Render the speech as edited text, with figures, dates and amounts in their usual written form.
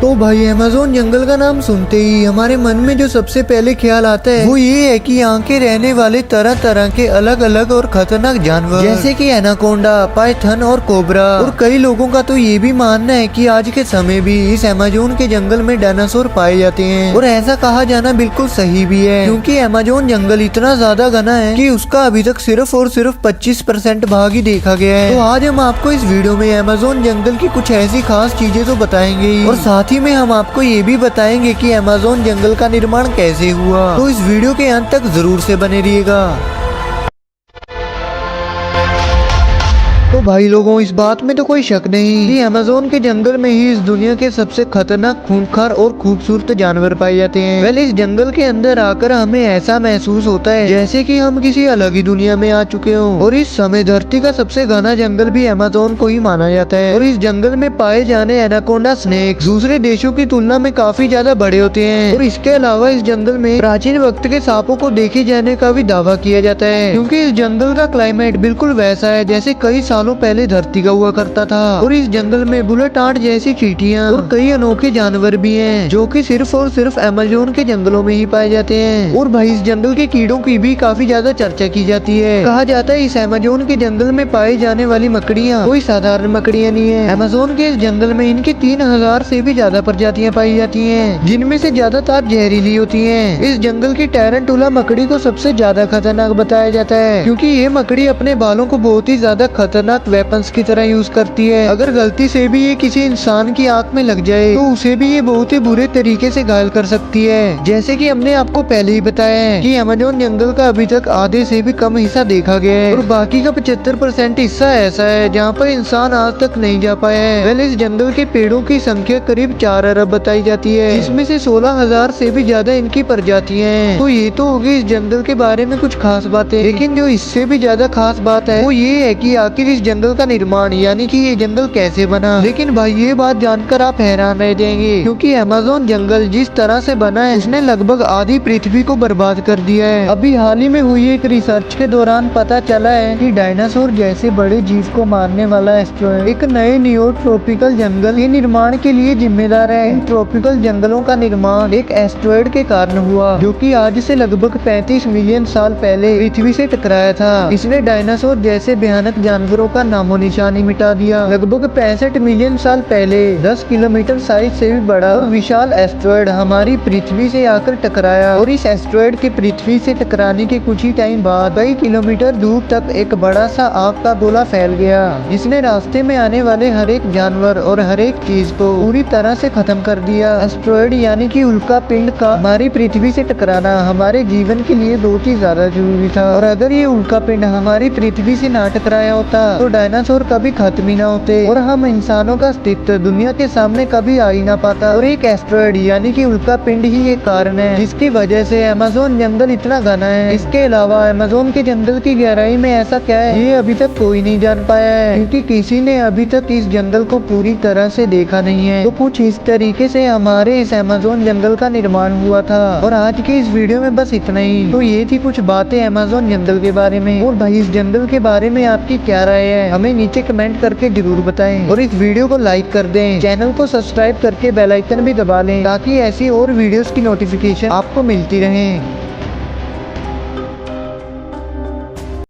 तो भाई अमेज़न जंगल का नाम सुनते ही हमारे मन में जो सबसे पहले ख्याल आता है वो ये है कि यहाँ के रहने वाले तरह तरह के अलग अलग और खतरनाक जानवर जैसे कि एनाकोंडा, पाइथन और कोबरा। और कई लोगों का तो ये भी मानना है कि आज के समय भी इस अमेज़न के जंगल में डायनासोर पाए जाते हैं। और ऐसा कहा जाना बिल्कुल सही भी है, क्योंकि अमेज़न जंगल इतना ज्यादा घना है कि उसका अभी तक सिर्फ और सिर्फ 25% भाग ही देखा गया है। तो आज हम आपको इस वीडियो में अमेज़न जंगल की कुछ ऐसी खास चीजें तो बताएंगे ही, और साथ ही में हम आपको ये भी बताएंगे कि अमेज़न जंगल का निर्माण कैसे हुआ। तो इस वीडियो के अंत तक जरूर से बने रहिएगा। तो भाई लोगों, इस बात में तो कोई शक नहीं कि अमेज़न के जंगल में ही इस दुनिया के सबसे खतरनाक, खूंखार और खूबसूरत जानवर पाए जाते हैं। पहले इस जंगल के अंदर आकर हमें ऐसा महसूस होता है जैसे कि हम किसी अलग ही दुनिया में आ चुके हों। और इस समय धरती का सबसे घना जंगल भी अमेज़न को ही माना जाता है। और इस जंगल में पाए जाने एनाकोंडा स्नेक दूसरे देशों की तुलना में काफी ज्यादा बड़े होते हैं। और इसके अलावा इस जंगल में प्राचीन वक्त के सांपों को देखे जाने का भी दावा किया जाता है, क्योंकि इस जंगल का क्लाइमेट बिल्कुल वैसा है जैसे कई सालों पहले धरती का हुआ करता था। और इस जंगल में बुलेट आर्ट जैसी चींटियां और कई अनोखे जानवर भी हैं, जो कि सिर्फ और सिर्फ अमेज़न के जंगलों में ही पाए जाते हैं। और भाई इस जंगल के कीड़ों की भी काफी ज्यादा चर्चा की जाती है। कहा जाता है इस अमेज़न के जंगल में पाई जाने वाली मकड़ियाँ कोई साधारण मकड़ियाँ नहीं है। अमेज़न के इस जंगल में इनकी 3000 से भी ज्यादा प्रजातियां पाई जाती हैं, जिनमें से ज्यादातर जहरीली होती हैं। इस जंगल की टैरेंटुला मकड़ी को सबसे ज्यादा खतरनाक बताया जाता है, क्योंकि ये मकड़ी अपने बालों को बहुत ही ज्यादा खतरनाक वेपन्स की तरह यूज करती है। अगर गलती से भी ये किसी इंसान की आंख में लग जाए तो उसे भी ये बहुत ही बुरे तरीके से घायल कर सकती है। जैसे कि हमने आपको पहले ही बताया है कि अमेज़न जंगल का अभी तक आधे से भी कम हिस्सा देखा गया है, और बाकी का 75% हिस्सा ऐसा है जहाँ पर इंसान आज तक नहीं जा पाया है। पहले इस जंगल के पेड़ों की संख्या करीब 4 अरब बताई जाती है, जिसमें से 16,000 से भी ज्यादा इनकी प्रजातियां हैं। तो ये तो होगी इस जंगल के बारे में कुछ खास बातें, लेकिन जो इससे भी ज्यादा खास बात है वो ये है कि आखिर इस जंगल का निर्माण यानी कि ये जंगल कैसे बना। लेकिन भाई ये बात जानकर आप हैरान रह जाएंगे, क्योंकि अमेज़न जंगल जिस तरह से बना है उसने लगभग आधी पृथ्वी को बर्बाद कर दिया है। अभी हाल ही में हुई एक रिसर्च के दौरान पता चला है कि डायनासोर जैसे बड़े जीव को मारने वाला एस्ट्रॉयड एक नए नियो ट्रॉपिकल जंगल के निर्माण के लिए जिम्मेदार है। इन ट्रॉपिकल जंगलों का निर्माण एक एस्ट्रॉयड के कारण हुआ, जो कि आज से लगभग 35 मिलियन साल पहले पृथ्वी से टकराया था। इसने डायनासोर जैसे भयानक जानवरों का नामो निशान ही मिटा दिया। लगभग 65 मिलियन साल पहले 10 किलोमीटर साइज से भी बड़ा और विशाल एस्ट्रॉयड हमारी पृथ्वी से आकर टकराया, और इस एस्ट्रॉयड के पृथ्वी से टकराने के कुछ ही टाइम बाद कई किलोमीटर दूर तक एक बड़ा सा आग का गोला फैल गया, जिसने रास्ते में आने वाले हर एक जानवर और हर एक चीज को पूरी तरह से खत्म कर दिया। एस्ट्रॉयड यानी कि उल्का पिंड का हमारी पृथ्वी से टकराना हमारे जीवन के लिए बहुत ही ज्यादा जरूरी था, और अगर ये उल्का पिंड हमारी पृथ्वी से ना टकराया होता तो डायनासोर कभी खत्म ही ना होते, और हम इंसानों का अस्तित्व दुनिया के सामने कभी आ ही ना पाता। और एक एस्ट्रॉयड यानी कि उल्का पिंड ही एक कारण है जिसकी वजह से अमेज़न जंगल इतना घना है। इसके अलावा अमेज़न के जंगल की गहराई में ऐसा क्या है ये अभी तक कोई नहीं जान पाया है, क्योंकि किसी ने अभी तक इस जंगल को पूरी तरह से देखा नहीं है। तो कुछ इस तरीके से हमारे इस अमेज़न जंगल का निर्माण हुआ था। और आज के इस वीडियो में बस इतना ही। तो ये थी कुछ बातें अमेज़न जंगल के बारे में। और भाई इस जंगल के बारे में आपकी क्या राय है हमें नीचे कमेंट करके जरूर बताएं, और इस वीडियो को लाइक कर दें, चैनल को सब्सक्राइब करके बेल आइकन भी दबा लें, ताकि ऐसी और वीडियोस की नोटिफिकेशन आपको मिलती रहे।